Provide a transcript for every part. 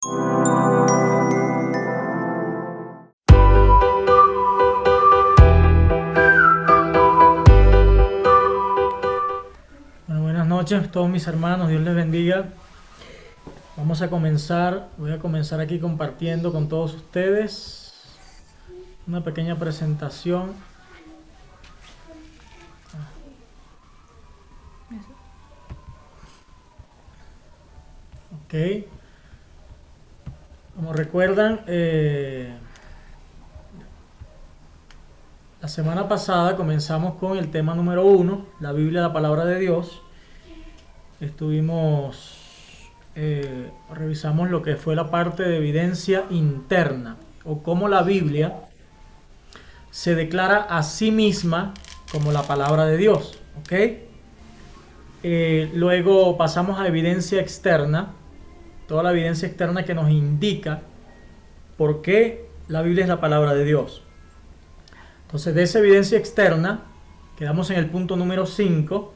Bueno, buenas noches a todos mis hermanos, Dios les bendiga. Voy a comenzar aquí compartiendo con todos ustedes una pequeña presentación. Ok. Como recuerdan, la semana pasada comenzamos con el tema número 1, la Biblia, la palabra de Dios. Revisamos lo que fue la parte de evidencia interna, o cómo la Biblia se declara a sí misma como la palabra de Dios. ¿Ok? Luego pasamos a evidencia externa, toda la evidencia externa que nos indica por qué la Biblia es la palabra de Dios. Entonces, de esa evidencia externa, quedamos en el punto número 5,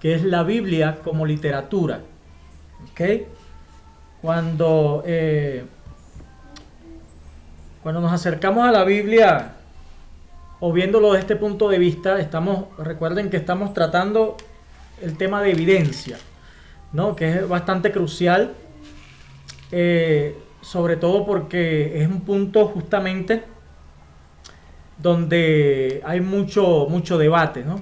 que es la Biblia como literatura. ¿Ok? Cuando nos acercamos a la Biblia, o viéndolo desde este punto de vista, recuerden que estamos tratando el tema de evidencia, ¿no? Que es bastante crucial, sobre todo porque es un punto justamente donde hay mucho debate, ¿no?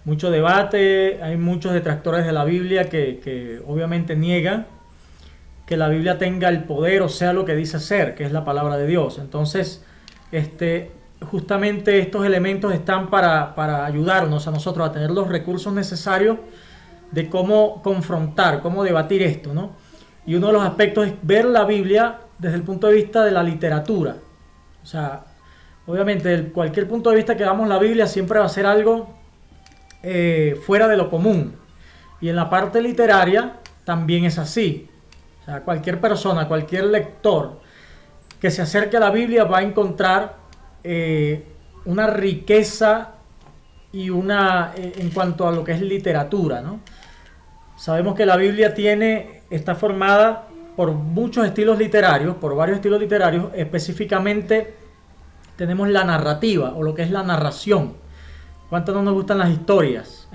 Mucho debate, hay muchos detractores de la Biblia que obviamente niegan que la Biblia tenga el poder o sea lo que dice ser, que es la palabra de Dios. Entonces, justamente estos elementos están para ayudarnos a nosotros a tener los recursos necesarios de cómo confrontar, cómo debatir esto, ¿no? Y uno de los aspectos es ver la Biblia desde el punto de vista de la literatura. O sea, obviamente, de cualquier punto de vista que damos la Biblia siempre va a ser algo fuera de lo común. Y en la parte literaria también es así. O sea, cualquier persona, cualquier lector que se acerque a la Biblia va a encontrar una riqueza y en cuanto a lo que es literatura, ¿no? Sabemos que la Biblia está formada por muchos estilos literarios, por varios estilos literarios. Específicamente tenemos la narrativa, o lo que es la narración. ¿Cuánto no nos gustan las historias?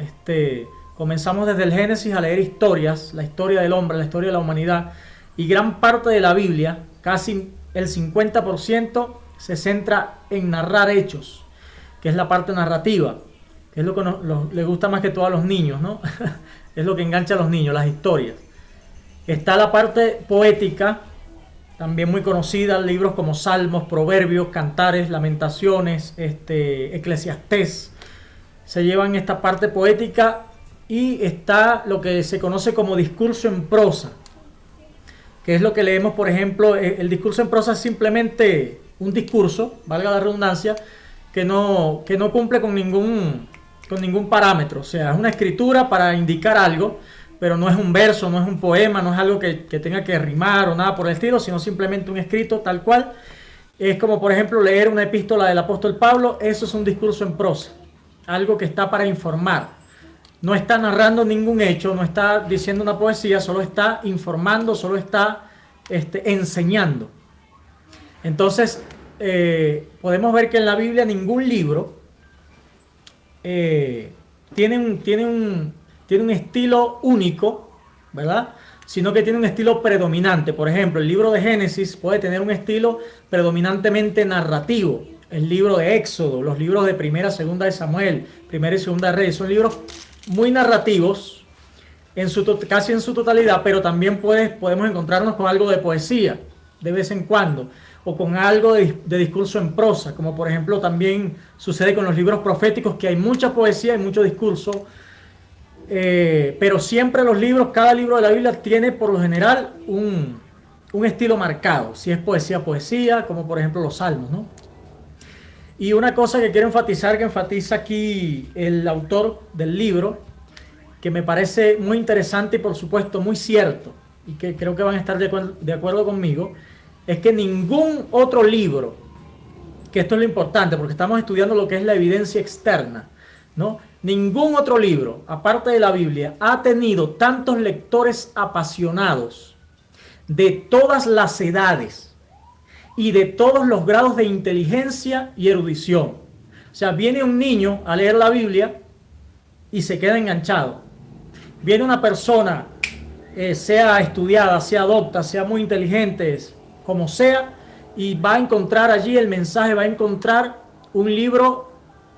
Comenzamos desde el Génesis a leer historias, la historia del hombre, la historia de la humanidad, y gran parte de la Biblia, casi el 50%, se centra en narrar hechos, que es la parte narrativa, que es lo que les gusta más que todo a los niños, ¿no? Es lo que engancha a los niños, las historias. Está la parte poética, también muy conocida, libros como Salmos, Proverbios, Cantares, Lamentaciones, Eclesiastés, se llevan esta parte poética. Y está lo que se conoce como discurso en prosa, que es lo que leemos, por ejemplo. El discurso en prosa es simplemente un discurso, valga la redundancia, que no cumple con ningún parámetro. O sea, es una escritura para indicar algo, pero no es un verso, no es un poema, no es algo que tenga que rimar o nada por el estilo, sino simplemente un escrito tal cual. Es como, por ejemplo, leer una epístola del apóstol Pablo. Eso es un discurso en prosa, algo que está para informar. No está narrando ningún hecho, no está diciendo una poesía, solo está informando, solo está enseñando. Entonces, podemos ver que en la Biblia ningún libro tiene un estilo único, ¿verdad? Sino que tiene un estilo predominante. Por ejemplo, el libro de Génesis puede tener un estilo predominantemente narrativo. El libro de Éxodo, los libros de Primera, Segunda de Samuel, Primera y Segunda de Reyes, son libros muy narrativos casi en su totalidad, pero también podemos encontrarnos con algo de poesía de vez en cuando, o con algo de discurso en prosa, como por ejemplo también sucede con los libros proféticos, que hay mucha poesía y mucho discurso, pero siempre cada libro de la Biblia tiene por lo general un estilo marcado. Si es poesía, poesía, como por ejemplo los Salmos, ¿no? Y una cosa que quiero enfatizar, que enfatiza aquí el autor del libro, que me parece muy interesante y por supuesto muy cierto, y que creo que van a estar de acuerdo conmigo, es que ningún otro libro, que esto es lo importante, porque estamos estudiando lo que es la evidencia externa, ¿no? Ningún otro libro, aparte de la Biblia, ha tenido tantos lectores apasionados, de todas las edades y de todos los grados de inteligencia y erudición. O sea, viene un niño a leer la Biblia y se queda enganchado. Viene una persona, sea estudiada, sea docta, sea muy inteligente, como sea, y va a encontrar allí el mensaje, va a encontrar un libro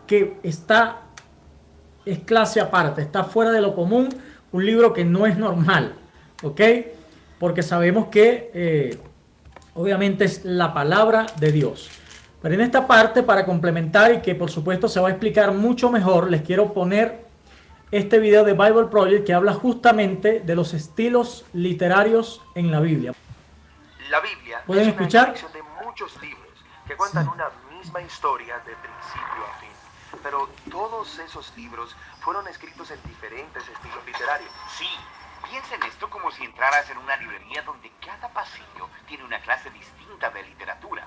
que es clase aparte, está fuera de lo común, un libro que no es normal, ¿ok? Porque sabemos que obviamente es la palabra de Dios. Pero en esta parte, para complementar y que por supuesto se va a explicar mucho mejor, les quiero poner este video de Bible Project que habla justamente de los estilos literarios en la Biblia. La Biblia ¿Pueden es una escuchar? colección de muchos libros que cuentan una misma historia de principio a fin. Pero todos esos libros fueron escritos en diferentes estilos literarios. Sí, piensa en esto como si entraras en una librería donde cada pasillo tiene una clase distinta de literatura.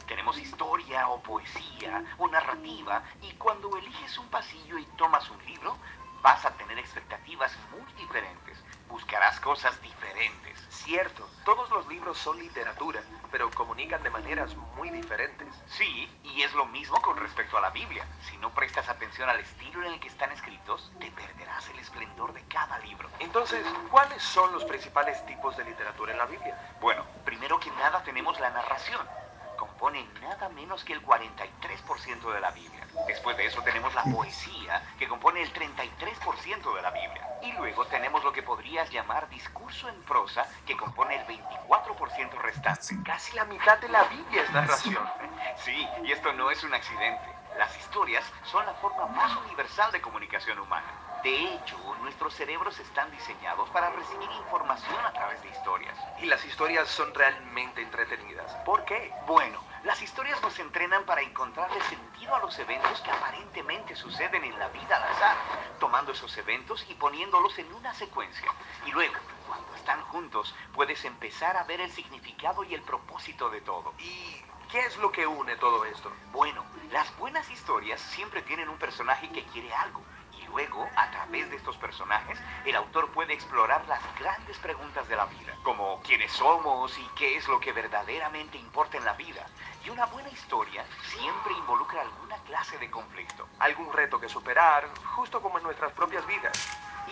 Tenemos historia o poesía o narrativa, y cuando eliges un pasillo y tomas un libro, vas a tener expectativas muy diferentes. Buscarás cosas diferentes. Cierto, todos los libros son literatura, pero comunican de maneras muy diferentes. Sí, y es lo mismo con respecto a la Biblia. Si no prestas atención al estilo en el que están escritos, te perderás el esplendor de cada libro. Entonces, ¿cuáles son los principales tipos de literatura en la Biblia? Bueno, primero que nada tenemos la narración. Compone nada menos que el 43% de la Biblia. Después de eso tenemos la poesía, que compone el 33% de la Biblia. Y luego tenemos lo que podrías llamar discurso en prosa, que compone el 24% restante. Casi la mitad de la Biblia es narración. Sí, y esto no es un accidente. Las historias son la forma más universal de comunicación humana. De hecho, nuestros cerebros están diseñados para recibir información a través de historias. Y las historias son realmente entretenidas. ¿Por qué? Bueno, las historias nos entrenan para encontrarle sentido a los eventos que aparentemente suceden en la vida al azar, tomando esos eventos y poniéndolos en una secuencia. Y luego, cuando están juntos, puedes empezar a ver el significado y el propósito de todo. ¿Y qué es lo que une todo esto? Bueno, las buenas historias siempre tienen un personaje que quiere algo. Luego, a través de estos personajes, el autor puede explorar las grandes preguntas de la vida, como quiénes somos y qué es lo que verdaderamente importa en la vida. Y una buena historia siempre involucra alguna clase de conflicto. Algún reto que superar, justo como en nuestras propias vidas.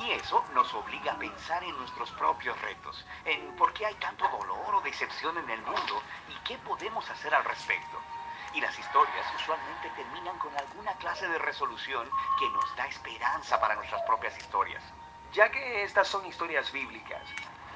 Y eso nos obliga a pensar en nuestros propios retos, en por qué hay tanto dolor o decepción en el mundo y qué podemos hacer al respecto. Y las historias usualmente terminan con alguna clase de resolución que nos da esperanza para nuestras propias historias. Ya que estas son historias bíblicas,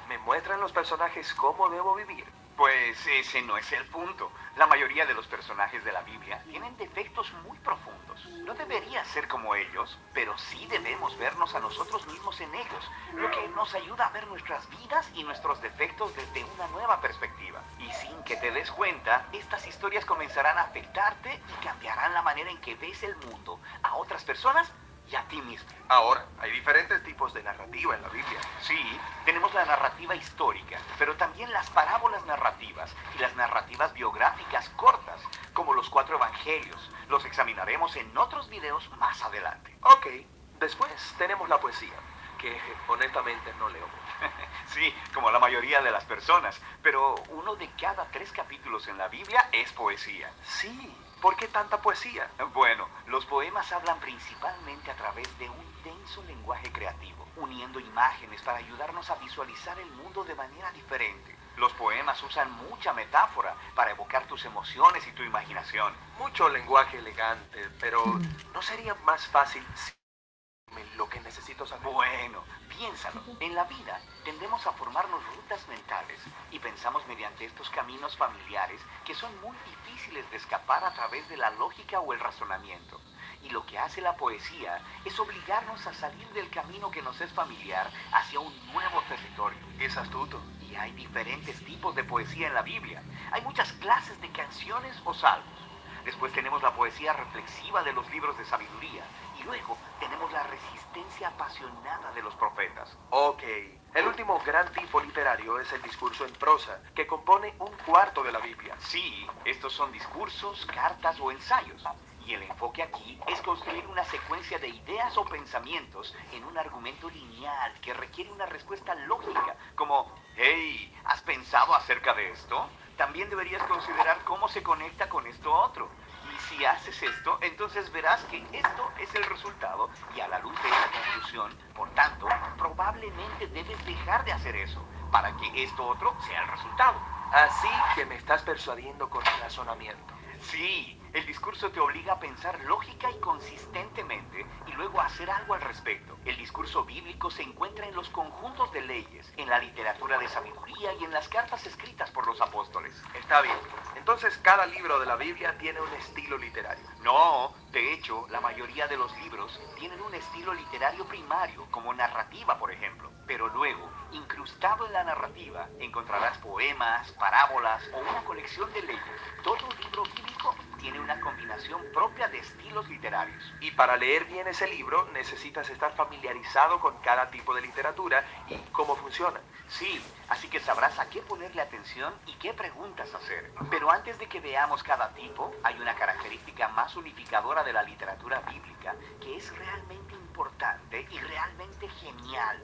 ¿me muestran los personajes cómo debo vivir? Pues ese no es el punto. La mayoría de los personajes de la Biblia tienen defectos muy profundos. No debería ser como ellos, pero sí debemos vernos a nosotros mismos en ellos, lo que nos ayuda a ver nuestras vidas y nuestros defectos desde una nueva perspectiva. Y sin que te des cuenta, estas historias comenzarán a afectarte y cambiarán la manera en que ves el mundo, a otras personas y a ti mismo. Ahora, hay diferentes tipos de narrativa en la Biblia. Sí, tenemos la narrativa histórica, pero también las parábolas narrativas y las narrativas biográficas cortas, como los 4 evangelios. Los examinaremos en otros videos más adelante. Ok, después tenemos la poesía, que honestamente no leo mucho. Sí, como la mayoría de las personas, pero 1 de cada 3 capítulos en la Biblia es poesía. Sí, ¿por qué tanta poesía? Bueno, los poemas hablan principalmente a través de un denso lenguaje creativo, uniendo imágenes para ayudarnos a visualizar el mundo de manera diferente. Los poemas usan mucha metáfora para evocar tus emociones y tu imaginación. Mucho lenguaje elegante, pero ¿no sería más fácil si lo que necesito saber? Bueno, piénsalo. En la vida tendemos a formarnos rutas mentales y pensamos mediante estos caminos familiares que son muy difíciles de escapar a través de la lógica o el razonamiento. Y lo que hace la poesía es obligarnos a salir del camino que nos es familiar hacia un nuevo territorio. Es astuto. Y hay diferentes tipos de poesía en la Biblia. Hay muchas clases de canciones o salmos. Después tenemos la poesía reflexiva de los libros de sabiduría. Y luego tenemos la resistencia apasionada de los profetas. Ok, el último gran tipo literario es el discurso en prosa, que compone 1/4 de la Biblia. Sí, estos son discursos, cartas o ensayos. Y el enfoque aquí es construir una secuencia de ideas o pensamientos en un argumento lineal que requiere una respuesta lógica, como, hey, ¿has pensado acerca de esto? También deberías considerar cómo se conecta con esto otro. Y si haces esto, entonces verás que esto es el resultado y a la luz de esa conclusión, por tanto, probablemente debes dejar de hacer eso para que esto otro sea el resultado. Así que me estás persuadiendo con razonamiento. Sí, el discurso te obliga a pensar lógica y consistentemente y luego a hacer algo al respecto. El discurso bíblico se encuentra en los conjuntos de leyes, en la literatura de sabiduría y en las cartas escritas por los apóstoles. Está bien. Entonces cada libro de la Biblia tiene un estilo literario. No, de hecho, la mayoría de los libros tienen un estilo literario primario, como narrativa, por ejemplo. Pero luego, incrustado en la narrativa, encontrarás poemas, parábolas o una colección de leyes. Todo libro bíblico tiene una combinación propia de estilos literarios. Y para leer bien ese libro necesitas estar familiarizado con cada tipo de literatura y cómo funciona. Sí, así que sabrás a qué ponerle atención y qué preguntas hacer. Pero antes de que veamos cada tipo, hay una característica más unificadora de la literatura bíblica que es realmente importante y realmente genial.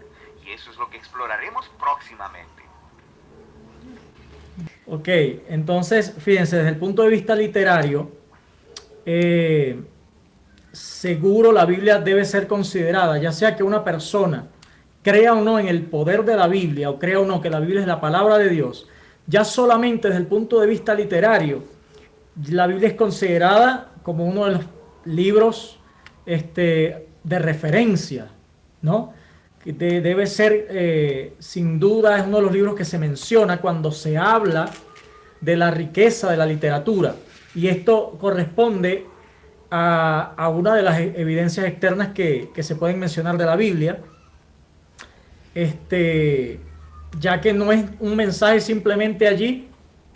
Y eso es lo que exploraremos próximamente. Ok, entonces, fíjense, desde el punto de vista literario, seguro la Biblia debe ser considerada, ya sea que una persona crea o no en el poder de la Biblia, o crea o no que la Biblia es la palabra de Dios, ya solamente desde el punto de vista literario, la Biblia es considerada como uno de los libros de referencia, ¿no? Que debe ser, sin duda, es uno de los libros que se menciona cuando se habla de la riqueza de la literatura. Y esto corresponde a una de las evidencias externas que se pueden mencionar de la Biblia, ya que no es un mensaje simplemente allí,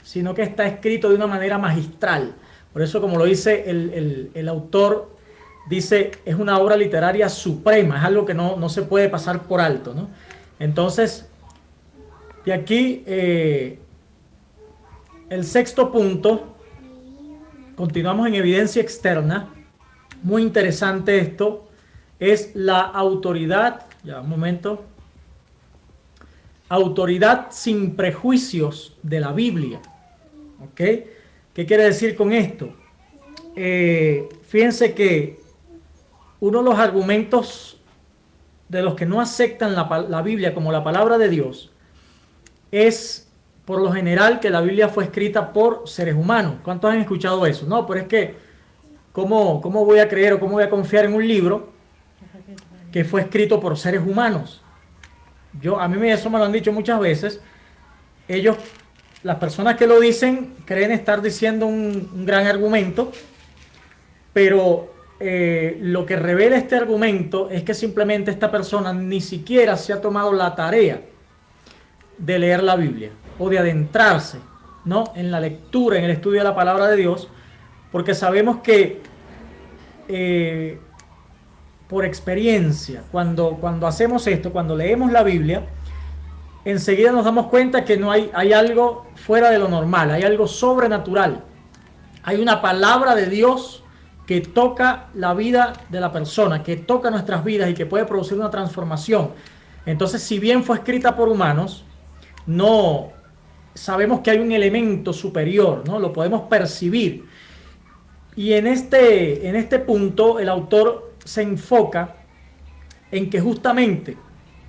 sino que está escrito de una manera magistral. Por eso, como lo dice el autor, dice, es una obra literaria suprema, es algo que no se puede pasar por alto, ¿no? Entonces, de aquí, el sexto punto, continuamos en evidencia externa, muy interesante esto, es la autoridad, ya un momento, autoridad sin prejuicios de la Biblia, ¿ok? ¿Qué quiere decir con esto? Fíjense que uno de los argumentos de los que no aceptan la Biblia como la palabra de Dios es, por lo general, que la Biblia fue escrita por seres humanos. ¿Cuántos han escuchado eso? No, pero es que, ¿cómo voy a creer o cómo voy a confiar en un libro que fue escrito por seres humanos? A mí eso me lo han dicho muchas veces. Las personas que lo dicen, creen estar diciendo un gran argumento, pero lo que revela este argumento es que simplemente esta persona ni siquiera se ha tomado la tarea de leer la Biblia o de adentrarse, ¿no?, en la lectura, en el estudio de la palabra de Dios, porque sabemos que por experiencia, cuando hacemos esto, cuando leemos la Biblia, enseguida nos damos cuenta que hay algo fuera de lo normal, hay algo sobrenatural, hay una palabra de Dios que toca la vida de la persona, que toca nuestras vidas y que puede producir una transformación. Entonces, si bien fue escrita por humanos, no sabemos que hay un elemento superior, ¿no? Lo podemos percibir. Y en este punto, el autor se enfoca en que justamente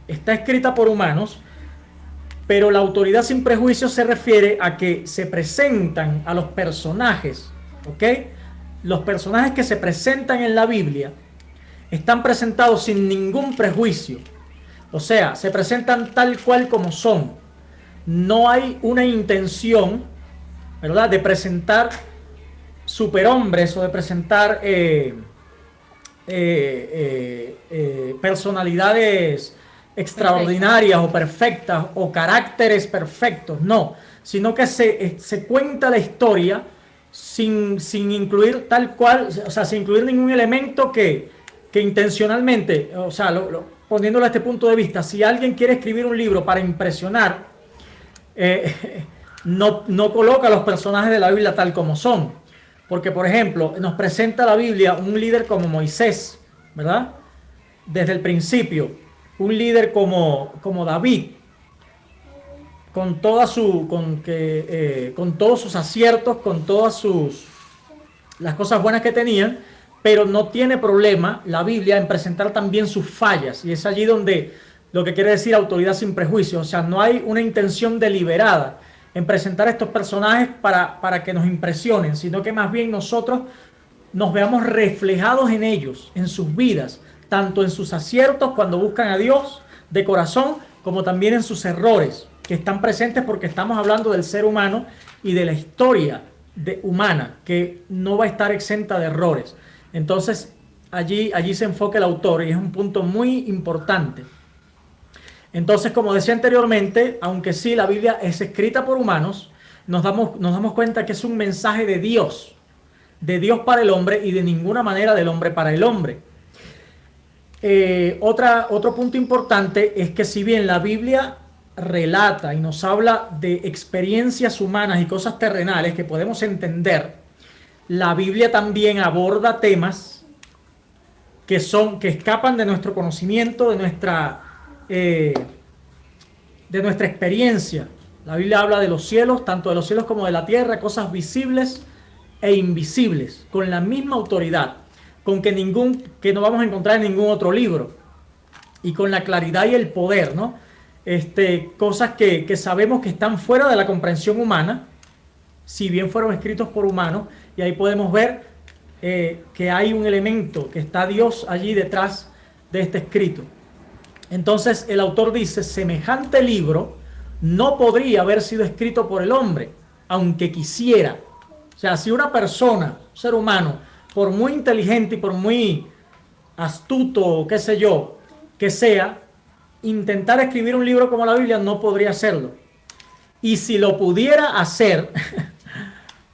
está escrita por humanos, pero la autoridad sin prejuicio se refiere a que se presentan a los personajes, ¿ok? Los personajes que se presentan en la Biblia están presentados sin ningún prejuicio. O sea, se presentan tal cual como son. No hay una intención, ¿verdad?, de presentar superhombres o de presentar personalidades extraordinarias o perfectas o caracteres perfectos. No, sino que se cuenta la historia sin incluir tal cual, o sea, sin incluir ningún elemento que intencionalmente, o sea, poniéndolo a este punto de vista, si alguien quiere escribir un libro para impresionar, no coloca a los personajes de la Biblia tal como son. Porque, por ejemplo, nos presenta la Biblia un líder como Moisés, ¿verdad? Desde el principio. Un líder como David, con con todos sus aciertos, con todas las cosas buenas que tenían, pero no tiene problema la Biblia en presentar también sus fallas. Y es allí donde lo que quiere decir autoridad sin prejuicio. O sea, no hay una intención deliberada en presentar estos personajes para que nos impresionen, sino que más bien nosotros nos veamos reflejados en ellos, en sus vidas, tanto en sus aciertos cuando buscan a Dios de corazón, como también en sus errores, que están presentes porque estamos hablando del ser humano y de la historia humana, que no va a estar exenta de errores. Entonces, allí se enfoca el autor y es un punto muy importante. Entonces, como decía anteriormente, aunque sí la Biblia es escrita por humanos, nos damos cuenta que es un mensaje de Dios para el hombre y de ninguna manera del hombre para el hombre. Otro punto importante es que si bien la Biblia relata y nos habla de experiencias humanas y cosas terrenales que podemos entender, la Biblia también aborda temas que escapan de nuestro conocimiento, de nuestra experiencia. La Biblia habla de los cielos, tanto de los cielos como de la tierra, cosas visibles e invisibles, con la misma autoridad, que no vamos a encontrar en ningún otro libro, y con la claridad y el poder, ¿no? Cosas que sabemos que están fuera de la comprensión humana, si bien fueron escritos por humanos, y ahí podemos ver que hay un elemento, que está Dios allí detrás de este escrito. Entonces el autor dice, semejante libro no podría haber sido escrito por el hombre, aunque quisiera. O sea, si una persona, un ser humano, por muy inteligente y por muy astuto, qué sé yo, que sea, intentar escribir un libro como la Biblia, no podría hacerlo. Y si lo pudiera hacer,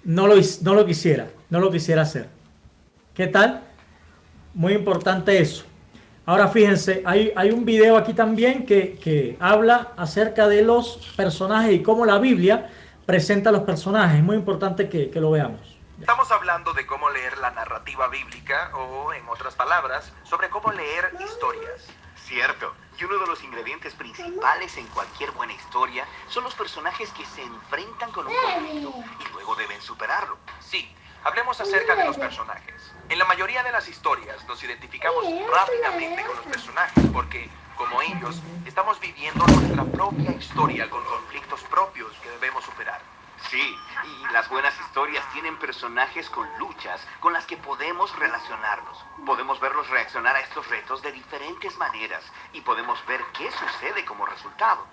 no lo quisiera hacer. ¿Qué tal? Muy importante eso. Ahora fíjense, hay un video aquí también que habla acerca de los personajes y cómo la Biblia presenta a los personajes. Es muy importante que lo veamos. Estamos hablando de cómo leer la narrativa bíblica o, en otras palabras, sobre cómo leer historias. Cierto, y uno de los ingredientes principales en cualquier buena historia son los personajes que se enfrentan con un conflicto y luego deben superarlo. Sí, hablemos acerca de los personajes. En la mayoría de las historias nos identificamos rápidamente con los personajes porque, como ellos, estamos viviendo nuestra propia historia con conflictos propios que debemos superar. Sí, y las buenas historias tienen personajes con luchas con las que podemos relacionarnos. Podemos verlos reaccionar a estos retos de diferentes maneras y podemos ver qué sucede como resultado.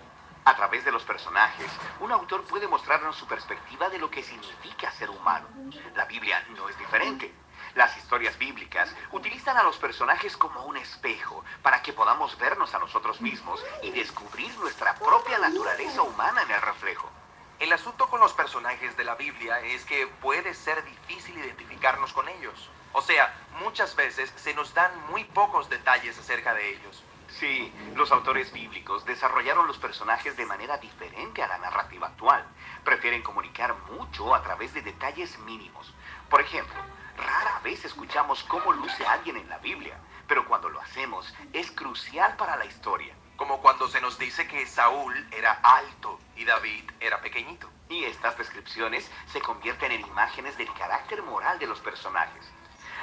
A través de los personajes, un autor puede mostrarnos su perspectiva de lo que significa ser humano. La Biblia no es diferente. Las historias bíblicas utilizan a los personajes como un espejo para que podamos vernos a nosotros mismos y descubrir nuestra propia naturaleza humana en el reflejo. El asunto con los personajes de la Biblia es que puede ser difícil identificarnos con ellos. O sea, muchas veces se nos dan muy pocos detalles acerca de ellos. Sí, los autores bíblicos desarrollaron los personajes de manera diferente a la narrativa actual. Prefieren comunicar mucho a través de detalles mínimos. Por ejemplo, rara vez escuchamos cómo luce alguien en la Biblia, pero cuando lo hacemos es crucial para la historia. Como cuando se nos dice que Saúl era alto y David era pequeñito. Y estas descripciones se convierten en imágenes del carácter moral de los personajes.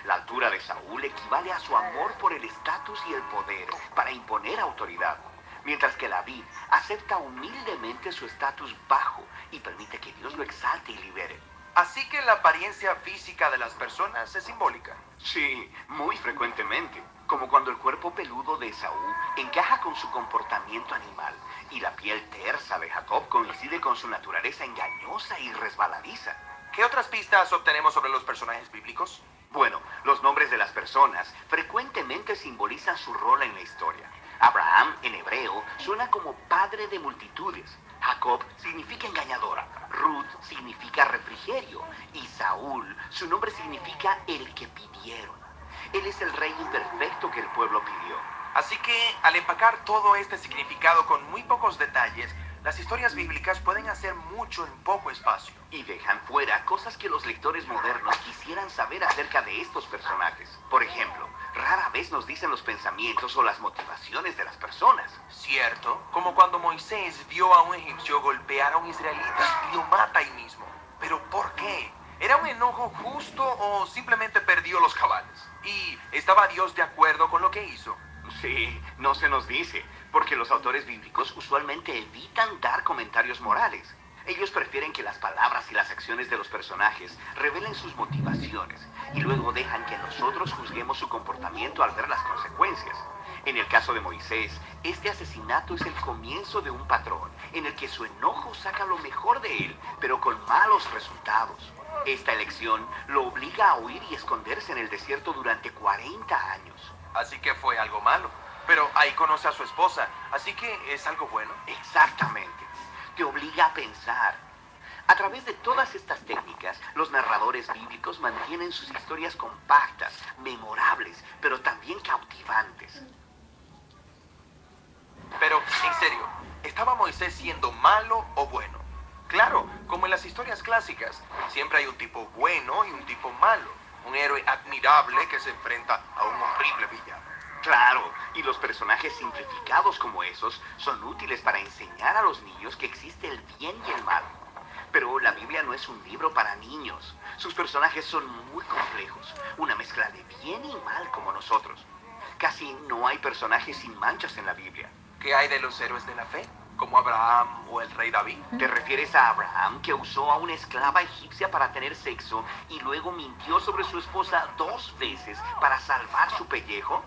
La altura de Saúl equivale a su amor por el estatus y el poder para imponer autoridad, mientras que David acepta humildemente su estatus bajo y permite que Dios lo exalte y libere. Así que la apariencia física de las personas es simbólica. Sí, muy frecuentemente, como cuando el cuerpo peludo de Esaú encaja con su comportamiento animal y la piel tersa de Jacob coincide con su naturaleza engañosa y resbaladiza. ¿Qué otras pistas obtenemos sobre los personajes bíblicos? Bueno, los nombres de las personas frecuentemente simbolizan su rol en la historia. Abraham, en hebreo, suena como padre de multitudes. Jacob significa engañadora. Ruth significa refrigerio. Y Saúl, su nombre significa el que pidieron. Él es el rey imperfecto que el pueblo pidió. Así que, al empacar todo este significado con muy pocos detalles, Las historias bíblicas pueden hacer mucho en poco espacio. Y dejan fuera cosas que los lectores modernos quisieran saber acerca de estos personajes. Por ejemplo, rara vez nos dicen los pensamientos o las motivaciones de las personas. ¿Cierto? Como cuando Moisés vio a un egipcio golpear a un israelita y lo mata ahí mismo. ¿Pero por qué? ¿Era un enojo justo o simplemente perdió los cabales? ¿Y estaba Dios de acuerdo con lo que hizo? Sí, no se nos dice, porque los autores bíblicos usualmente evitan dar comentarios morales. Ellos prefieren que las palabras y las acciones de los personajes revelen sus motivaciones y luego dejan que nosotros juzguemos su comportamiento al ver las consecuencias. En el caso de Moisés, este asesinato es el comienzo de un patrón en el que su enojo saca lo mejor de él, pero con malos resultados. Esta elección lo obliga a huir y esconderse en el desierto durante 40 años. Así que fue algo malo. Pero ahí conoce a su esposa, así que es algo bueno. Exactamente. Te obliga a pensar. A través de todas estas técnicas, los narradores bíblicos mantienen sus historias compactas, memorables, pero también cautivantes. Pero, en serio, ¿estaba Moisés siendo malo o bueno? Claro, como en las historias clásicas, siempre hay un tipo bueno y un tipo malo. Un héroe admirable que se enfrenta a un horrible villano. Claro, y los personajes simplificados como esos son útiles para enseñar a los niños que existe el bien y el mal. Pero la Biblia no es un libro para niños. Sus personajes son muy complejos, una mezcla de bien y mal como nosotros. Casi no hay personajes sin manchas en la Biblia. ¿Qué hay de los héroes de la fe? Como Abraham o el rey David. ¿Te refieres a Abraham, que usó a una esclava egipcia para tener sexo y luego mintió sobre su esposa 2 veces para salvar su pellejo?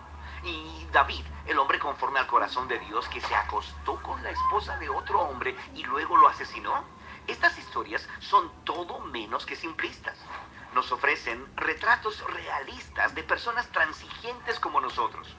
Y David, el hombre conforme al corazón de Dios que se acostó con la esposa de otro hombre y luego lo asesinó. Estas historias son todo menos que simplistas. Nos ofrecen retratos realistas de personas transigentes como nosotros.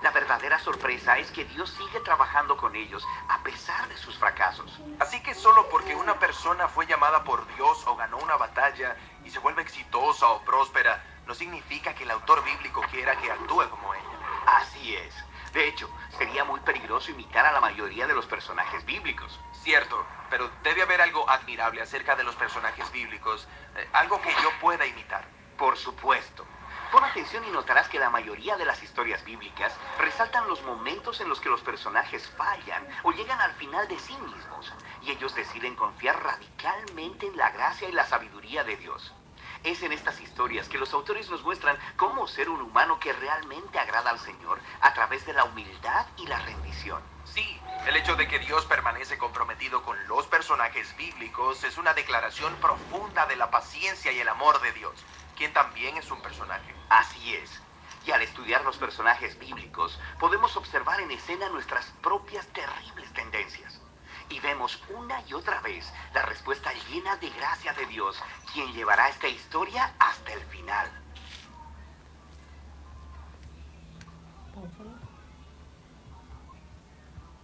La verdadera sorpresa es que Dios sigue trabajando con ellos a pesar de sus fracasos. Así que solo porque una persona fue llamada por Dios o ganó una batalla y se vuelve exitosa o próspera, no significa que el autor bíblico quiera que actúe como ella. Así es. De hecho, sería muy peligroso imitar a la mayoría de los personajes bíblicos. Cierto, pero debe haber algo admirable acerca de los personajes bíblicos, algo que yo pueda imitar. Por supuesto. Pon atención y notarás que la mayoría de las historias bíblicas resaltan los momentos en los que los personajes fallan o llegan al final de sí mismos, y ellos deciden confiar radicalmente en la gracia y la sabiduría de Dios. Es en estas historias que los autores nos muestran cómo ser un humano que realmente agrada al Señor a través de la humildad y la rendición. Sí, el hecho de que Dios permanece comprometido con los personajes bíblicos es una declaración profunda de la paciencia y el amor de Dios, quien también es un personaje. Así es. Y al estudiar los personajes bíblicos, podemos observar en escena nuestras propias terribles tendencias. Y vemos una y otra vez la respuesta llena de gracia de Dios, quien llevará esta historia hasta el final.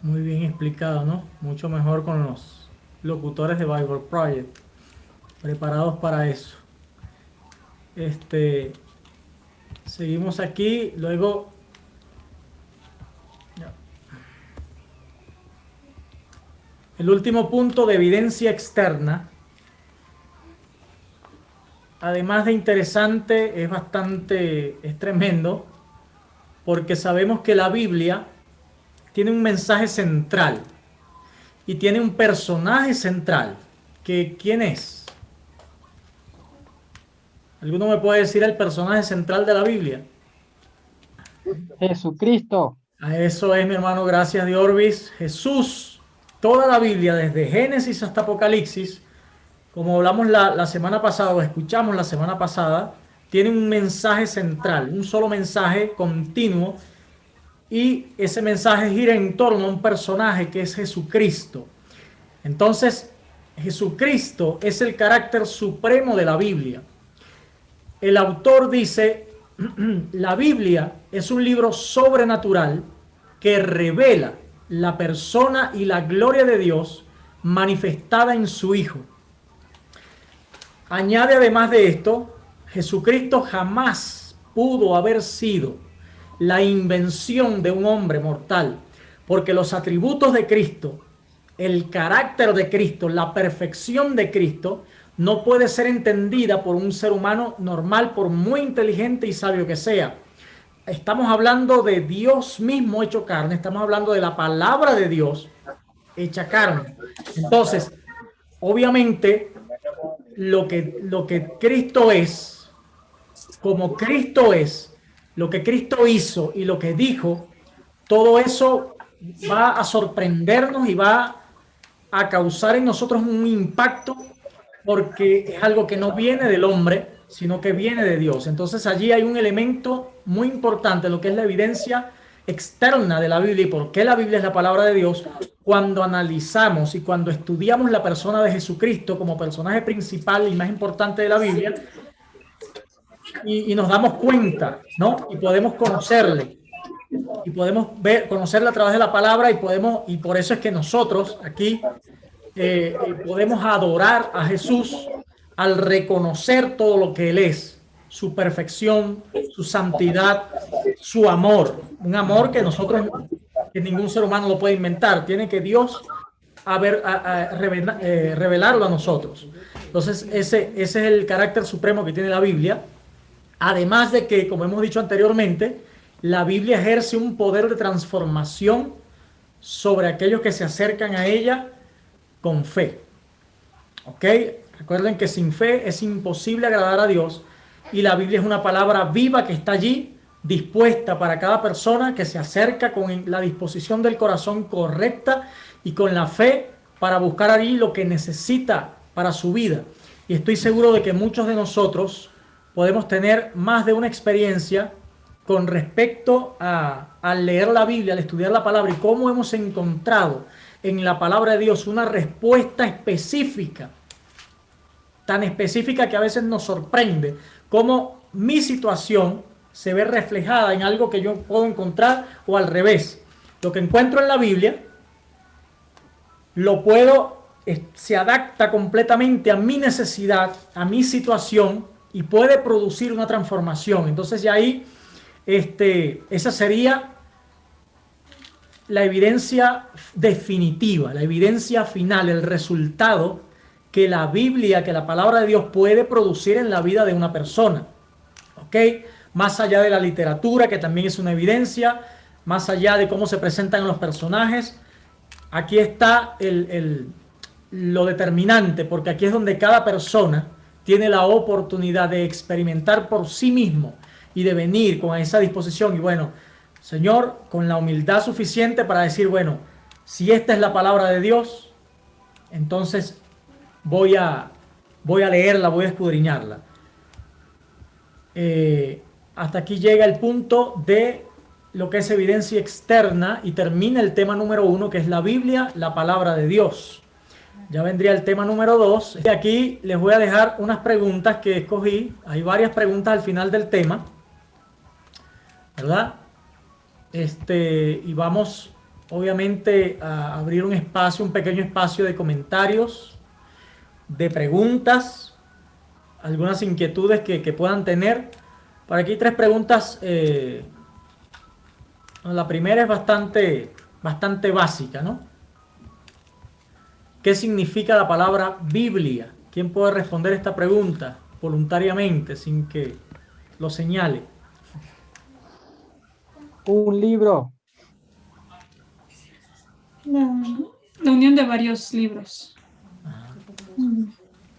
Muy bien explicado, ¿no? Mucho mejor con los locutores de Bible Project, preparados para eso. Seguimos aquí, luego... El último punto de evidencia externa, además de interesante, es tremendo, porque sabemos que la Biblia tiene un mensaje central y tiene un personaje central. ¿Quién es? ¿Alguno me puede decir el personaje central de la Biblia? Jesucristo. A eso es, mi hermano, gracias de Orbis. Jesús. Toda la Biblia, desde Génesis hasta Apocalipsis, como hablamos la semana pasada, o escuchamos la semana pasada, tiene un mensaje central, un solo mensaje continuo, y ese mensaje gira en torno a un personaje que es Jesucristo. Entonces, Jesucristo es el carácter supremo de la Biblia. El autor dice, la Biblia es un libro sobrenatural que revela la persona y la gloria de Dios manifestada en su Hijo. Añade además de esto, Jesucristo jamás pudo haber sido la invención de un hombre mortal, porque los atributos de Cristo el carácter de Cristo, la perfección de Cristo, no puede ser entendida por un ser humano normal, por muy inteligente y sabio que sea. Estamos hablando de Dios mismo hecho carne, estamos hablando de la palabra de Dios hecha carne. Entonces, obviamente, lo que Cristo es, como Cristo es, lo que Cristo hizo y lo que dijo, todo eso va a sorprendernos y va a causar en nosotros un impacto porque es algo que no viene del hombre, sino que viene de Dios. Entonces allí hay un elemento muy importante, lo que es la evidencia externa de la Biblia y por qué la Biblia es la palabra de Dios. Cuando analizamos y cuando estudiamos la persona de Jesucristo como personaje principal y más importante de la Biblia, y nos damos cuenta, ¿no? Y podemos conocerle, y podemos ver, conocerle a través de la palabra, y por eso es que nosotros aquí podemos adorar a Jesús al reconocer todo lo que Él es, su perfección, su santidad, su amor, un amor que nosotros, que ningún ser humano lo puede inventar, tiene que Dios revelarlo a nosotros. Entonces ese es el carácter supremo que tiene la Biblia, además de que, como hemos dicho anteriormente, la Biblia ejerce un poder de transformación sobre aquellos que se acercan a ella con fe. ¿Ok? Recuerden que sin fe es imposible agradar a Dios y la Biblia es una palabra viva que está allí, dispuesta para cada persona que se acerca con la disposición del corazón correcta y con la fe para buscar allí lo que necesita para su vida. Y estoy seguro de que muchos de nosotros podemos tener más de una experiencia con respecto al leer la Biblia, al estudiar la palabra y cómo hemos encontrado en la palabra de Dios una respuesta específica, tan específica que a veces nos sorprende, cómo mi situación se ve reflejada en algo que yo puedo encontrar o al revés. Lo que encuentro en la Biblia se adapta completamente a mi necesidad, a mi situación y puede producir una transformación. Entonces ya ahí, esa sería la evidencia definitiva, la evidencia final, el resultado que la Biblia, que la palabra de Dios puede producir en la vida de una persona. ¿Ok? Más allá de la literatura, que también es una evidencia, más allá de cómo se presentan los personajes, aquí está lo determinante, porque aquí es donde cada persona tiene la oportunidad de experimentar por sí mismo y de venir con esa disposición y bueno, Señor, con la humildad suficiente para decir, bueno, si esta es la palabra de Dios, entonces voy a leerla, voy a escudriñarla. Hasta aquí llega el punto de lo que es evidencia externa y termina el tema número 1, que es la Biblia, la palabra de Dios. Ya vendría el tema número 2. Y aquí les voy a dejar unas preguntas que escogí. Hay varias preguntas al final del tema, ¿verdad? Y vamos obviamente a abrir un espacio, un pequeño espacio de comentarios, de preguntas, algunas inquietudes que puedan tener. Por aquí 3 preguntas. La primera es bastante básica, ¿no? ¿Qué significa la palabra Biblia? ¿Quién puede responder esta pregunta voluntariamente, sin que lo señale? Un libro. La unión de varios libros.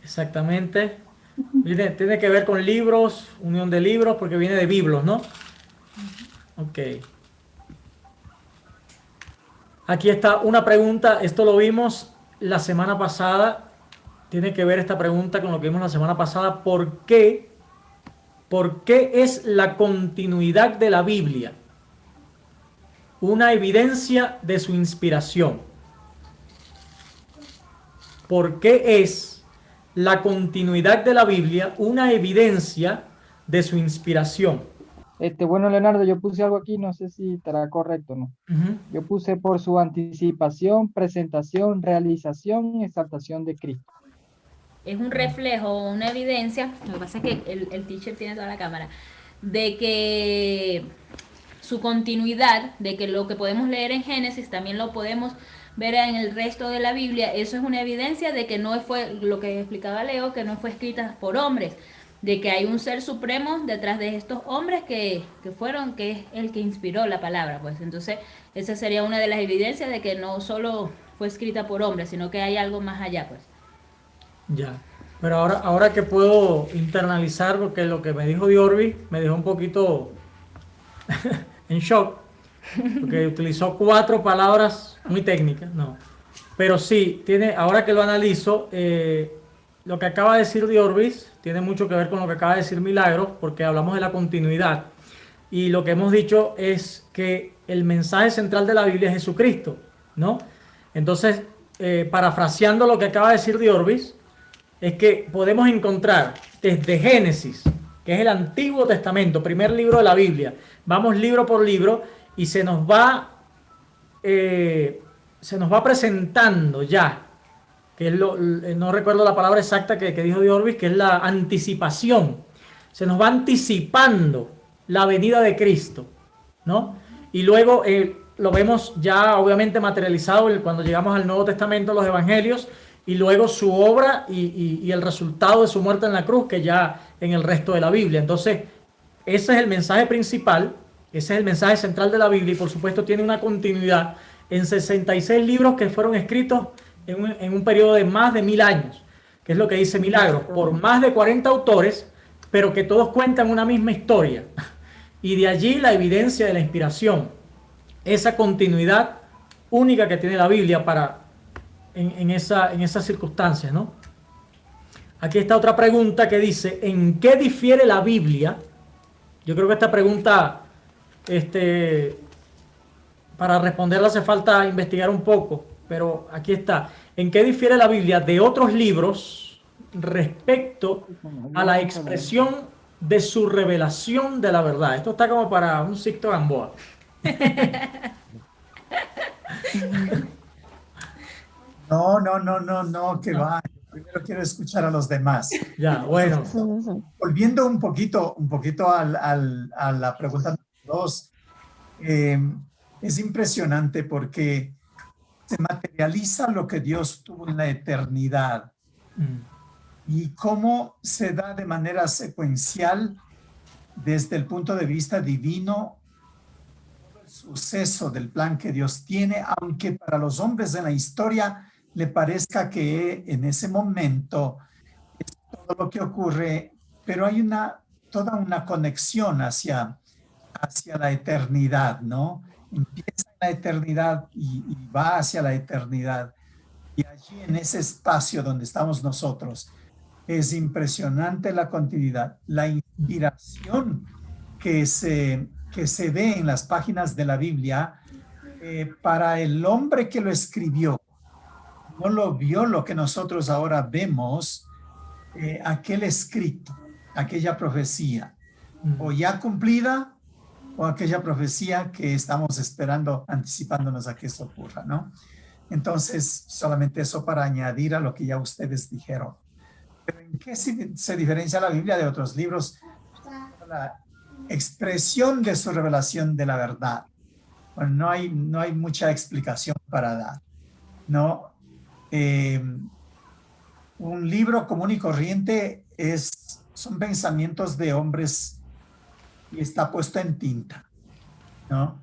Exactamente. Tiene que ver con libros, unión de libros, porque viene de biblos, ¿no? Ok. Aquí está una pregunta, esto lo vimos la semana pasada, tiene que ver esta pregunta con lo que vimos la semana pasada. ¿Por qué es la continuidad de la Biblia una evidencia de su inspiración? ¿Por qué es la continuidad de la Biblia una evidencia de su inspiración? Bueno, Leonardo, yo puse algo aquí, no sé si estará correcto o no. Yo puse por su anticipación, presentación, realización y exaltación de Cristo. Es un reflejo, una evidencia, lo que pasa es que el teacher tiene toda la cámara, de que su continuidad, de que lo que podemos leer en Génesis también lo podemos ver en el resto de la Biblia, eso es una evidencia de que no fue, lo que explicaba Leo, que no fue escrita por hombres, de que hay un ser supremo detrás de estos hombres que es el que inspiró la palabra, pues. Entonces, esa sería una de las evidencias de que no solo fue escrita por hombres, sino que hay algo más allá, pues. Ya. Pero ahora que puedo internalizar, porque lo que me dijo Diorbi me dejó un poquito en shock, porque utilizó 4 palabras muy técnicas, no. Pero sí, ahora que lo analizo, lo que acaba de decir Diorbis tiene mucho que ver con lo que acaba de decir Milagro, porque hablamos de la continuidad. Y lo que hemos dicho es que el mensaje central de la Biblia es Jesucristo, ¿no? Entonces, parafraseando lo que acaba de decir Diorbis, es que podemos encontrar desde Génesis, que es el Antiguo Testamento, primer libro de la Biblia, vamos libro por libro y se nos va presentando ya, que es no recuerdo la palabra exacta que dijo Diorbis, que es la anticipación. Se nos va anticipando la venida de Cristo, ¿no? Y luego lo vemos ya obviamente materializado cuando llegamos al Nuevo Testamento, los Evangelios, y luego su obra y el resultado de su muerte en la cruz, que ya en el resto de la Biblia. Entonces, ese es el mensaje principal, ese es el mensaje central de la Biblia, y por supuesto tiene una continuidad en 66 libros que fueron escritos en un periodo de más de 1000 años, que es lo que dice Milagros, por más de 40 autores, pero que todos cuentan una misma historia. Y de allí la evidencia de la inspiración, esa continuidad única que tiene la Biblia en esas circunstancias, ¿no? Aquí está otra pregunta que dice, ¿en qué difiere la Biblia? Yo creo que esta pregunta, para responderla hace falta investigar un poco, pero aquí está. ¿En qué difiere la Biblia de otros libros respecto a la expresión de su revelación de la verdad? Esto está como para un Sixto Gamboa. No, que va. Primero quiero escuchar a los demás. Ya, bueno. Volviendo un poquito a la pregunta número 2, es impresionante porque se materializa lo que Dios tuvo en la eternidad y cómo se da de manera secuencial desde el punto de vista divino el suceso del plan que Dios tiene, aunque para los hombres en la historia le parezca que en ese momento es todo lo que ocurre, pero hay toda una conexión hacia la eternidad, ¿no? Empieza en la eternidad y va hacia la eternidad. Y allí en ese espacio donde estamos nosotros, es impresionante la continuidad, la inspiración que se ve en las páginas de la Biblia. Para el hombre que lo escribió, no lo vio lo que nosotros ahora vemos, aquel escrito, aquella profecía, o ya cumplida, o aquella profecía que estamos esperando, anticipándonos a que eso ocurra, ¿no? Entonces, solamente eso para añadir a lo que ya ustedes dijeron. Pero ¿en qué se diferencia la Biblia de otros libros? La expresión de su revelación de la verdad. Bueno, no hay mucha explicación para dar, ¿no? Un libro común y corriente son pensamientos de hombres y está puesto en tinta, ¿no?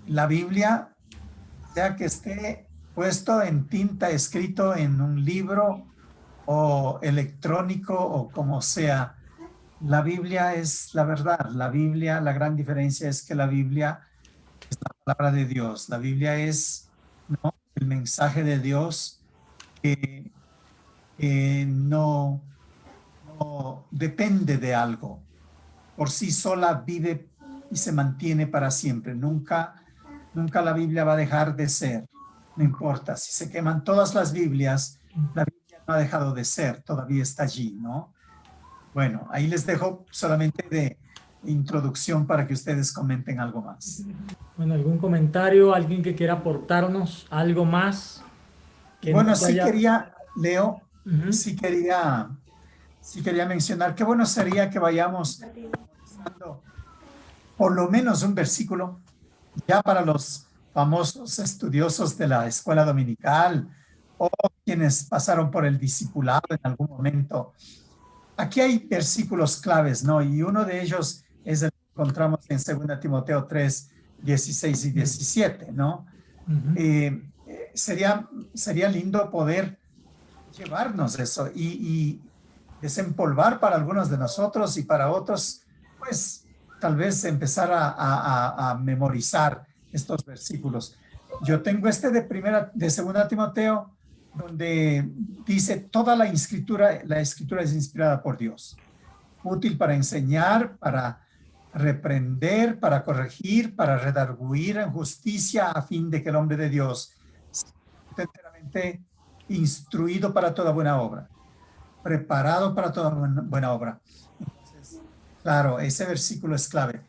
La Biblia, sea que esté puesto en tinta, escrito en un libro o electrónico o como sea, la Biblia es la verdad. La Biblia, la gran diferencia es que la Biblia es la palabra de Dios. La Biblia es, ¿no?, el mensaje de Dios que no depende de algo. Por sí sola vive y se mantiene para siempre. Nunca la Biblia va a dejar de ser. No importa, si se queman todas las Biblias, la Biblia no ha dejado de ser, todavía está allí, ¿no? Bueno, ahí les dejo solamente de introducción para que ustedes comenten algo más. Bueno, ¿algún comentario? ¿Alguien que quiera aportarnos algo más? Bueno, sí quería, Leo, sí quería mencionar qué bueno sería que vayamos por lo menos un versículo ya para los famosos estudiosos de la escuela dominical o quienes pasaron por el discipulado en algún momento. Aquí hay versículos claves, ¿no? Y uno de ellos es el que encontramos en 2 Timoteo 3, 16 y 17, ¿no? Sería lindo poder llevarnos eso y desempolvar para algunos de nosotros y para otros, pues tal vez empezar a memorizar estos versículos. Yo tengo este de 2 Timoteo, donde dice toda la escritura es inspirada por Dios, útil para enseñar, para reprender, para corregir, para redarguir en justicia, a fin de que el hombre de Dios sea enteramente instruido para toda buena obra, preparado para toda buena obra. Entonces, claro, ese versículo es clave.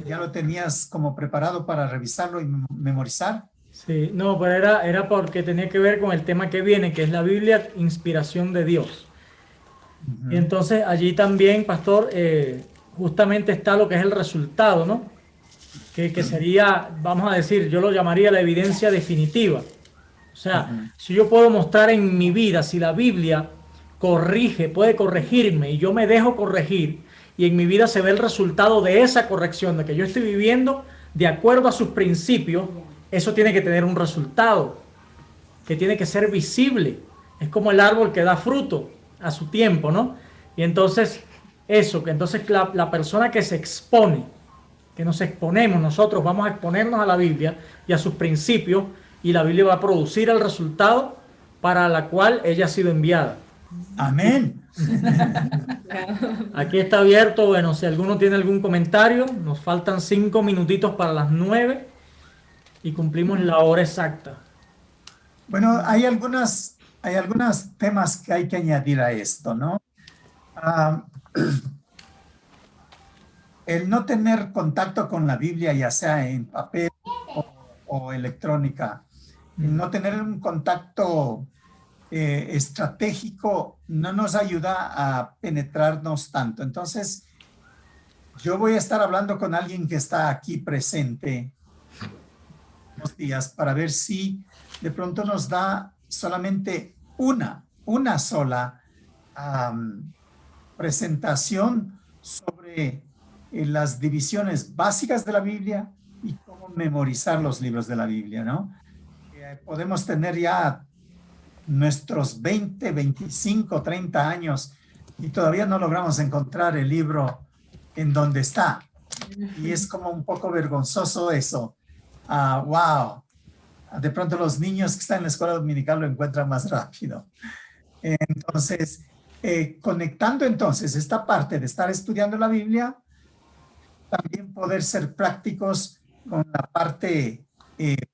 ¿Ya lo tenías como preparado para revisarlo y memorizar? Sí, no, pero era porque tenía que ver con el tema que viene, que es la Biblia, inspiración de Dios. Y entonces allí también, pastor, justamente está lo que es el resultado, ¿no? Que sería, vamos a decir, yo lo llamaría la evidencia definitiva. O sea, si yo puedo mostrar en mi vida, si la Biblia puede corregirme y yo me dejo corregir, y en mi vida se ve el resultado de esa corrección, de que yo estoy viviendo de acuerdo a sus principios, eso tiene que tener un resultado, que tiene que ser visible. Es como el árbol que da fruto a su tiempo, ¿no? Y entonces, que entonces la persona que se expone, que nos exponemos, nosotros vamos a exponernos a la Biblia y a sus principios, y la Biblia va a producir el resultado para la cual ella ha sido enviada. Amén. Aquí está abierto, bueno, si alguno tiene algún comentario, nos faltan 5 minutitos para las 9 y cumplimos la hora exacta. Bueno, hay algunos temas que hay que añadir a esto, ¿no? El no tener contacto con la Biblia, ya sea en papel o electrónica, el no tener un contacto estratégico no nos ayuda a penetrarnos tanto. Entonces, yo voy a estar hablando con alguien que está aquí presente unos días para ver si de pronto nos da solamente una sola presentación sobre las divisiones básicas de la Biblia y cómo memorizar los libros de la Biblia, ¿no? Podemos tener ya nuestros 20, 25, 30 años y todavía no logramos encontrar el libro en donde está. Y es como un poco vergonzoso eso. Wow. De pronto los niños que están en la escuela dominical lo encuentran más rápido. Entonces, conectando entonces esta parte de estar estudiando la Biblia, también poder ser prácticos con la parte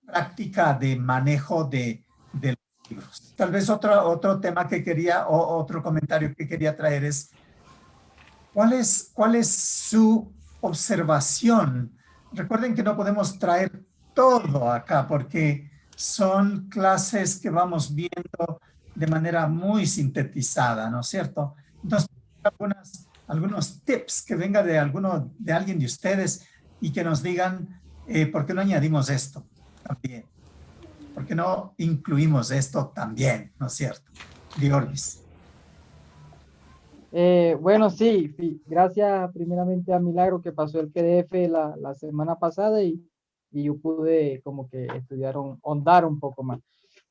práctica de manejo de los libros. Tal vez otro tema que quería, o otro comentario que quería traer es, ¿cuál es su observación? Recuerden que no podemos traer todo acá porque son clases que vamos viendo de manera muy sintetizada, ¿no es cierto? Entonces, algunos tips que venga de alguien de ustedes y que nos digan ¿por qué no añadimos esto también? ¿Por qué no incluimos esto también? ¿No es cierto? Diorgis. Bueno, sí, gracias primeramente a Milagro que pasó el PDF la semana pasada y yo pude como que estudiar, ahondar un poco más.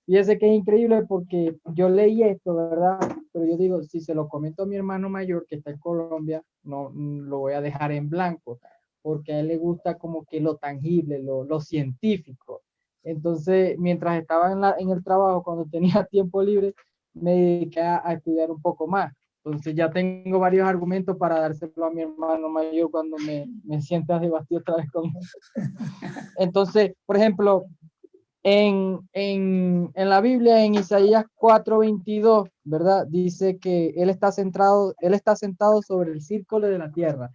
Fíjese que es increíble porque yo leí esto, ¿verdad? Pero yo digo, si se lo comento a mi hermano mayor que está en Colombia, no lo voy a dejar en blanco, porque a él le gusta como que lo tangible, lo científico. Entonces, mientras estaba en el trabajo, cuando tenía tiempo libre, me dediqué a estudiar un poco más. Entonces ya tengo varios argumentos para dárselo a mi hermano mayor cuando me sienta a debatir otra vez con él. Entonces, por ejemplo, en la Biblia, en Isaías 4:22, ¿verdad? Dice que él está sentado sobre el círculo de la tierra.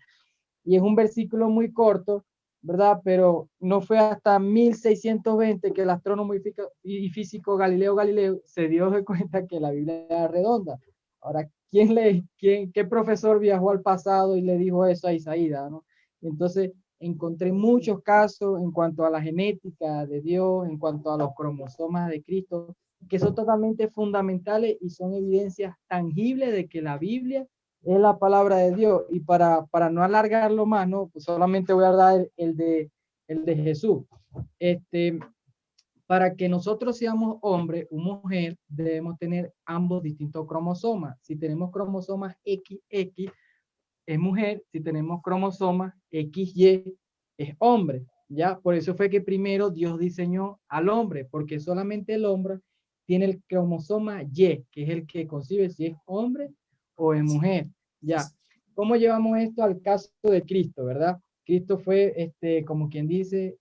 Y es un versículo muy corto, ¿verdad? Pero no fue hasta 1620 que el astrónomo y físico Galileo Galilei se dio de cuenta que la Biblia era redonda. Ahora, ¿qué profesor viajó al pasado y le dijo eso a Isaías, ¿no? Entonces, encontré muchos casos en cuanto a la genética de Dios, en cuanto a los cromosomas de Cristo, que son totalmente fundamentales y son evidencias tangibles de que la Biblia es la palabra de Dios. Y para no alargarlo más, ¿no? Pues solamente voy a dar el de Jesús. Para que nosotros seamos hombre o mujer, debemos tener ambos distintos cromosomas. Si tenemos cromosomas XX, es mujer. Si tenemos cromosomas XY, es hombre. ¿Ya? Por eso fue que primero Dios diseñó al hombre, porque solamente el hombre tiene el cromosoma Y, que es el que concibe si es hombre o es mujer. ¿Ya? ¿Cómo llevamos esto al caso de Cristo, verdad? Cristo fue, como quien dice,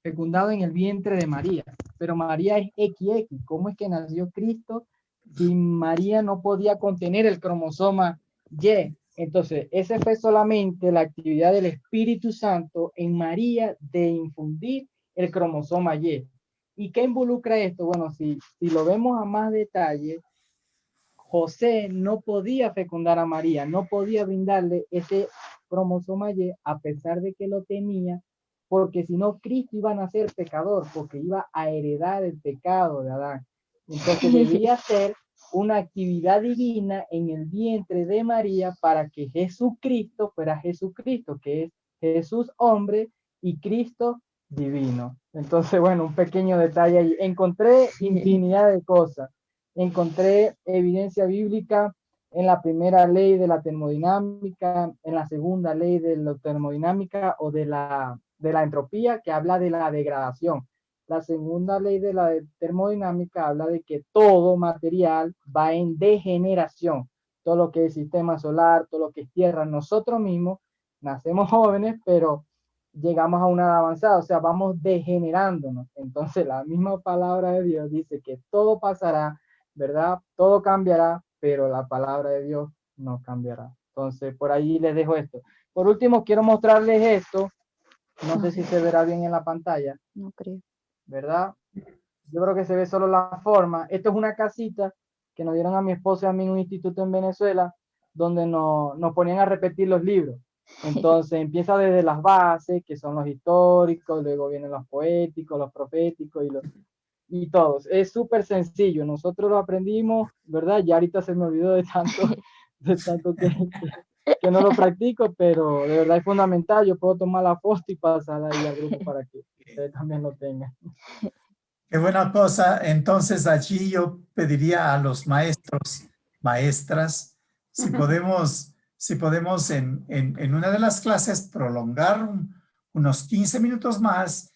fecundado en el vientre de María, pero María es XX. ¿Cómo es que nació Cristo si María no podía contener el cromosoma Y? Entonces, esa fue solamente la actividad del Espíritu Santo en María de infundir el cromosoma Y. ¿Y qué involucra esto? Bueno, si lo vemos a más detalle, José no podía fecundar a María, no podía brindarle ese cromosoma Y a pesar de que lo tenía, porque si no, Cristo iba a nacer pecador, porque iba a heredar el pecado de Adán. Entonces debía ser una actividad divina en el vientre de María para que Jesucristo fuera Jesucristo, que es Jesús hombre y Cristo divino. Entonces, bueno, un pequeño detalle ahí. Encontré infinidad de cosas. Encontré evidencia bíblica en la primera ley de la termodinámica, en la segunda ley de la termodinámica o de la entropía, que habla de la degradación. La segunda ley de la termodinámica habla de que todo material va en degeneración. Todo lo que es sistema solar, todo lo que es tierra, nosotros mismos nacemos jóvenes, pero llegamos a una edad avanzada, o sea, vamos degenerándonos. Entonces, la misma palabra de Dios dice que todo pasará, ¿verdad? Todo cambiará, pero la palabra de Dios no cambiará. Entonces, por ahí les dejo esto. Por último, quiero mostrarles esto. No sé si se verá bien en la pantalla. No creo. ¿Verdad? Yo creo que se ve solo la forma. Esto es una casita que nos dieron a mi esposa y a mí en un instituto en Venezuela, donde nos ponían a repetir los libros. Entonces empieza desde las bases, que son los históricos, luego vienen los poéticos, los proféticos y todos. Es súper sencillo. Nosotros lo aprendimos, ¿verdad? Ya ahorita se me olvidó de tanto que no lo practico, pero de verdad es fundamental. Yo puedo tomar la foto y pasarla ahí al grupo para que ustedes también lo tengan. Qué buena cosa. Entonces allí yo pediría a los maestros, maestras, si podemos en una de las clases prolongar unos 15 minutos más,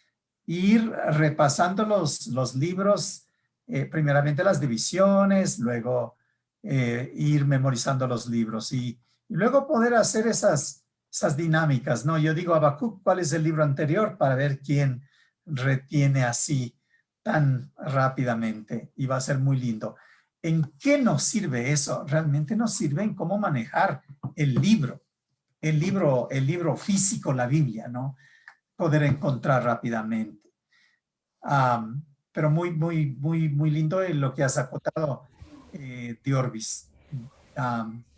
ir repasando los libros, primeramente las divisiones, luego ir memorizando los libros y luego poder hacer esas dinámicas, ¿no? Yo digo, Habacuc, ¿cuál es el libro anterior? Para ver quién retiene así tan rápidamente, y va a ser muy lindo. ¿En qué nos sirve eso? Realmente nos sirve en cómo manejar el libro físico, la Biblia, ¿no? Poder encontrar rápidamente. Pero muy lindo lo que has acotado, Diorbis.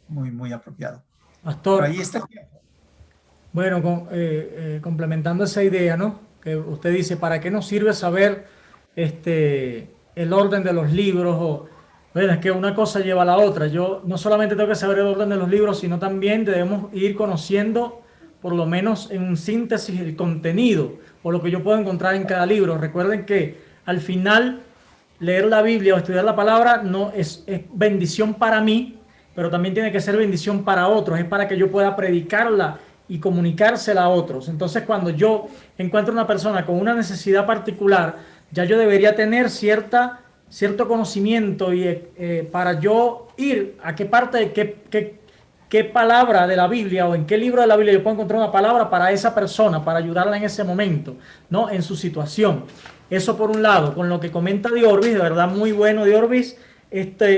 Muy apropiado. Pastor, pero ahí está el tiempo. Bueno, complementando esa idea, ¿no? Que usted dice, ¿para qué nos sirve saber el orden de los libros? Bueno, es que una cosa lleva a la otra. Yo no solamente tengo que saber el orden de los libros, sino también debemos ir conociendo, por lo menos en síntesis, el contenido o lo que yo puedo encontrar en cada libro. Recuerden que al final leer la Biblia o estudiar la palabra no es bendición para mí, pero también tiene que ser bendición para otros. Es para que yo pueda predicarla y comunicársela a otros. Entonces, cuando yo encuentro una persona con una necesidad particular, ya yo debería tener cierto conocimiento y para yo ir a qué parte, qué palabra de la Biblia o en qué libro de la Biblia yo puedo encontrar una palabra para esa persona, para ayudarla en ese momento, ¿no? En su situación. Eso por un lado. Con lo que comenta Diorbis, de verdad muy bueno, Diorbis.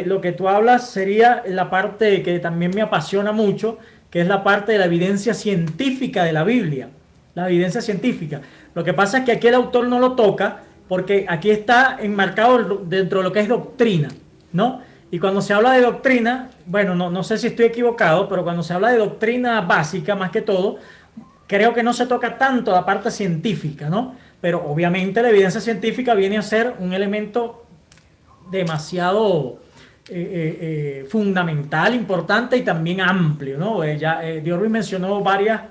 Lo que tú hablas sería la parte que también me apasiona mucho, que es la parte de la evidencia científica de la Biblia. La evidencia científica. Lo que pasa es que aquí el autor no lo toca, porque aquí está enmarcado dentro de lo que es doctrina, ¿no? Y cuando se habla de doctrina, bueno, no sé si estoy equivocado, pero cuando se habla de doctrina básica, más que todo, creo que no se toca tanto la parte científica, ¿no? Pero obviamente la evidencia científica viene a ser un elemento demasiado fundamental, importante y también amplio, ¿no? Diorbi mencionó varias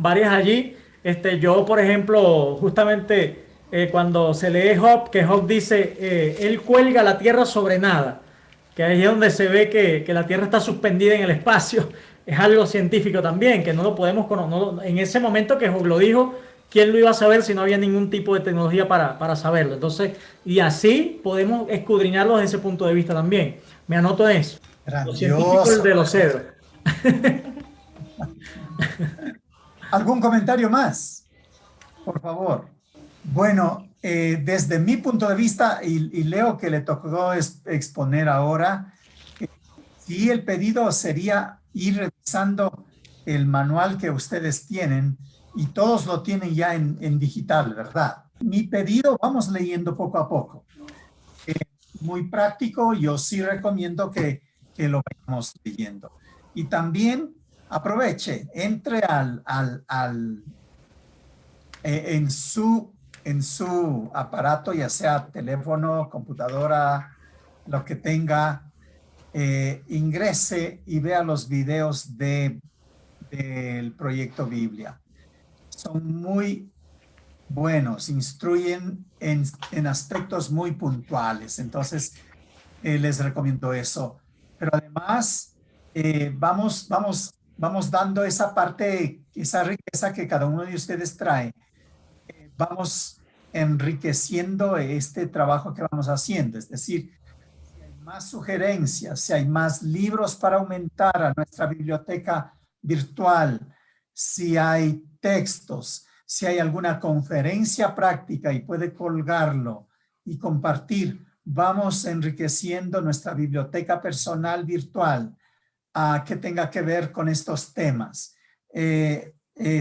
allí. Yo, por ejemplo, justamente cuando se lee Job, que Job dice, él cuelga la tierra sobre nada, que ahí es donde se ve que la tierra está suspendida en el espacio. Es algo científico también, que no lo podemos conocer. En ese momento que Job lo dijo, ¿quién lo iba a saber si no había ningún tipo de tecnología para saberlo? Entonces, y así podemos escudriñarlo desde ese punto de vista también. Me anoto en eso. Los científicos de los cedros. ¿Algún comentario más? Por favor. Bueno, desde mi punto de vista, y Leo que le tocó exponer ahora, sí, el pedido sería ir revisando el manual que ustedes tienen, y todos lo tienen ya en digital, ¿verdad? Mi pedido, vamos leyendo poco a poco. Muy práctico, yo sí recomiendo que lo vayamos leyendo. Y también aproveche, entre en su aparato, ya sea teléfono, computadora, lo que tenga, ingrese y vea los videos del Proyecto Biblia. Son muy buenos, instruyen en aspectos muy puntuales. Entonces, les recomiendo eso. Pero además, vamos dando esa parte, esa riqueza que cada uno de ustedes trae. Vamos enriqueciendo este trabajo que vamos haciendo. Es decir, si hay más sugerencias, si hay más libros para aumentar a nuestra biblioteca virtual, si hay textos, si hay alguna conferencia práctica y puede colgarlo y compartir, vamos enriqueciendo nuestra biblioteca personal virtual que tenga que ver con estos temas.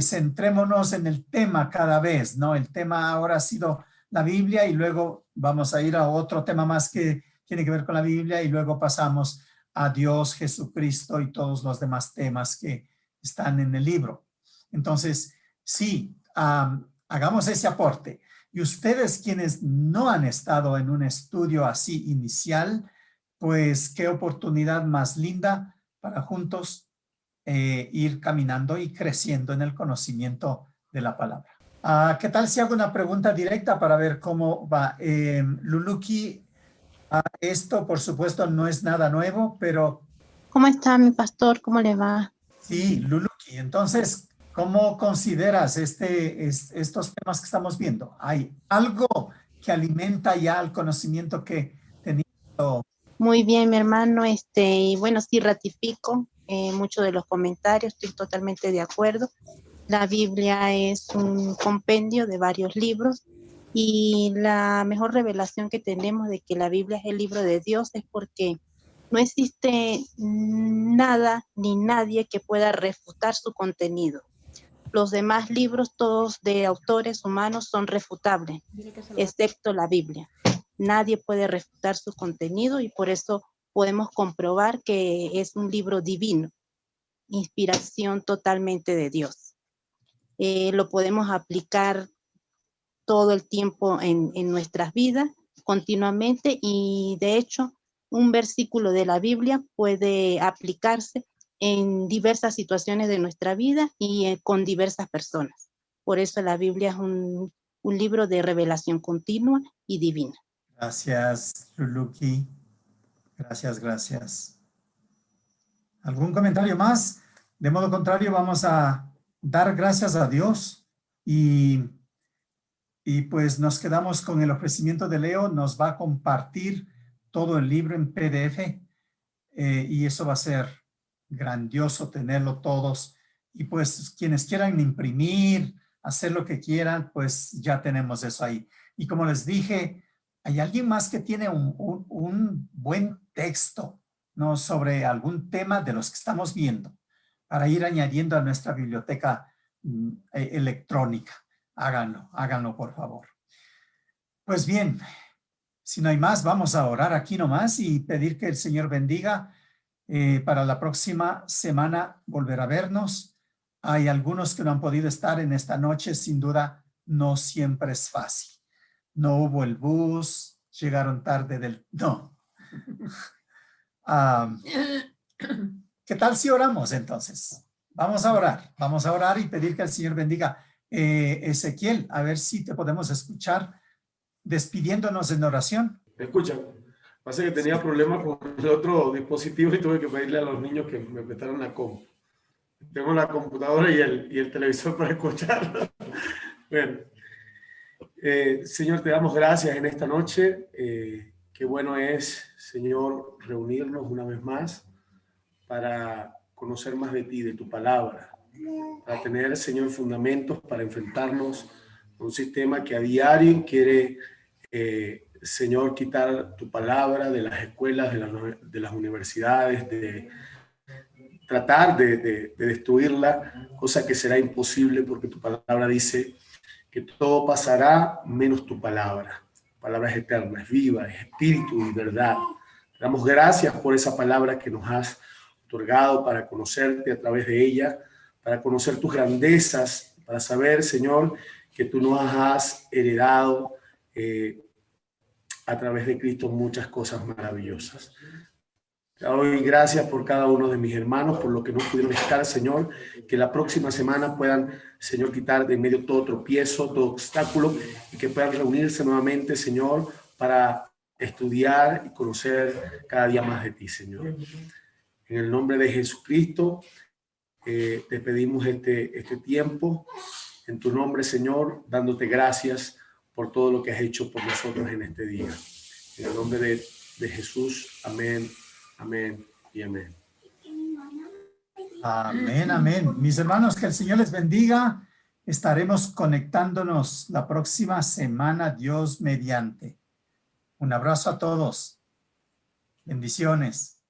Centrémonos en el tema cada vez, ¿no? El tema ahora ha sido la Biblia y luego vamos a ir a otro tema más que tiene que ver con la Biblia y luego pasamos a Dios, Jesucristo y todos los demás temas que están en el libro. Entonces, sí, hagamos ese aporte. Y ustedes quienes no han estado en un estudio así inicial, pues qué oportunidad más linda para juntos ir caminando y creciendo en el conocimiento de la palabra. ¿Qué tal si hago una pregunta directa para ver cómo va? Luluki, esto por supuesto no es nada nuevo, pero... ¿Cómo está mi pastor? ¿Cómo le va? Sí, Luluki, entonces, ¿cómo consideras estos temas que estamos viendo? ¿Hay algo que alimenta ya el conocimiento que teníamos? Muy bien, mi hermano. Y bueno, sí ratifico muchos de los comentarios, estoy totalmente de acuerdo. La Biblia es un compendio de varios libros y la mejor revelación que tenemos de que la Biblia es el libro de Dios es porque no existe nada ni nadie que pueda refutar su contenido. Los demás libros, todos de autores humanos, son refutables, excepto la Biblia. Nadie puede refutar su contenido y por eso podemos comprobar que es un libro divino, inspiración totalmente de Dios. Lo podemos aplicar todo el tiempo en nuestras vidas, continuamente, y de hecho, un versículo de la Biblia puede aplicarse en diversas situaciones de nuestra vida y con diversas personas. Por eso la Biblia es un libro de revelación continua y divina. Gracias, Luluki. Gracias. ¿Algún comentario más? De modo contrario, vamos a dar gracias a Dios y pues nos quedamos con el ofrecimiento de Leo. Nos va a compartir todo el libro en PDF y eso va a ser grandioso tenerlo todos. Y pues quienes quieran imprimir, hacer lo que quieran, pues ya tenemos eso ahí. Y como les dije, ¿hay alguien más que tiene un buen texto, ¿no?, sobre algún tema de los que estamos viendo para ir añadiendo a nuestra biblioteca electrónica? Háganlo por favor. Pues bien, si no hay más, vamos a orar aquí nomás y pedir que el Señor bendiga. Para la próxima semana volver a vernos. hay algunos que no han podido estar en esta noche. Sin duda, no siempre es fácil. No hubo el bus, llegaron tarde del... No. ¿Qué tal si oramos entonces? Vamos a orar y pedir que el Señor bendiga. Ezequiel, a ver si te podemos escuchar despidiéndonos en oración. ¿Me escuchan? Pasa que tenía problemas con el otro dispositivo y tuve que pedirle a los niños que me prestaran la compu. Tengo la computadora y el televisor para escucharlo. Bueno, Señor, te damos gracias en esta noche. Qué bueno es, Señor, reunirnos una vez más para conocer más de ti, de tu palabra, para tener, Señor, fundamentos para enfrentarnos a un sistema que a diario quiere, Señor, quitar tu palabra de las escuelas, de las universidades, de tratar de destruirla, cosa que será imposible porque tu palabra dice que todo pasará menos tu palabra. Tu palabra es eterna, es viva, es espíritu y verdad. Te damos gracias por esa palabra que nos has otorgado para conocerte a través de ella, para conocer tus grandezas, para saber, Señor, que tú nos has heredado a través de Cristo muchas cosas maravillosas. Te doy gracias por cada uno de mis hermanos, por lo que no pudieron estar, Señor, que la próxima semana puedan, Señor, quitar de en medio todo tropiezo, todo obstáculo, y que puedan reunirse nuevamente, Señor, para estudiar y conocer cada día más de ti, Señor. En el nombre de Jesucristo, te pedimos este tiempo, en tu nombre, Señor, dándote gracias por todo lo que has hecho por nosotros en este día. En el nombre de Jesús, amén. Amén y amén. Amén, amén. Mis hermanos, que el Señor les bendiga. Estaremos conectándonos la próxima semana, Dios mediante. Un abrazo a todos. Bendiciones.